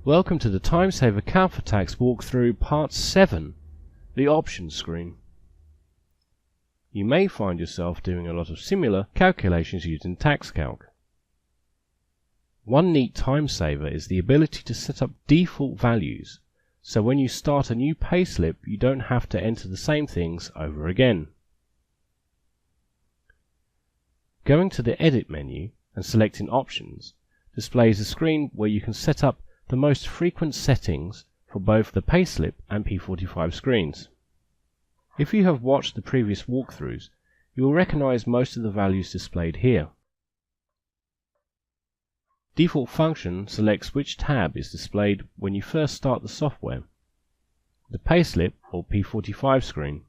Welcome to the Timesaver Calc for Tax walkthrough part 7, the options screen. You may find yourself doing a lot of similar calculations using Tax Calc. One neat Timesaver is the ability to set up default values, so when you start a new payslip you don't have to enter the same things over again. Going to the Edit menu and selecting Options displays a screen where you can set up the most frequent settings for both the payslip and P45 screens. If you have watched the previous walkthroughs, you will recognize most of the values displayed here. Default function selects which tab is displayed when you first start the software, the payslip or P45 screen.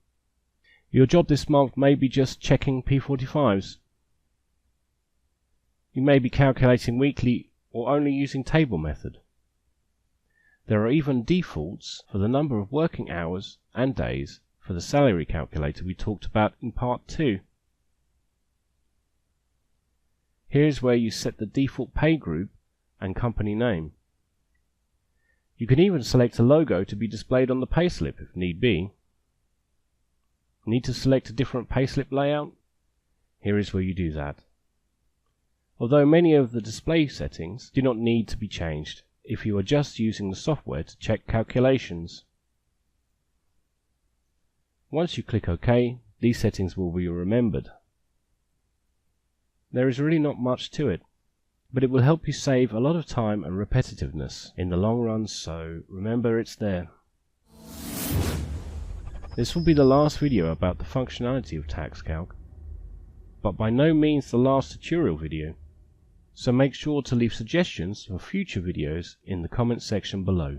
Your job this month may be just checking P45s. You may be calculating weekly or only using table method. There are even defaults for the number of working hours and days for the salary calculator we talked about in part 2. Here is where you set the default pay group and company name. You can even select a logo to be displayed on the payslip if need be. Need to select a different payslip layout? Here is where you do that. Although many of the display settings do not need to be changed if you are just using the software to check calculations. Once you click OK, these settings will be remembered. There is really not much to it, but it will help you save a lot of time and repetitiveness in the long run, so remember it's there. This will be the last video about the functionality of Tax Calc, but by no means the last tutorial video. So make sure to leave suggestions for future videos in the comment section below.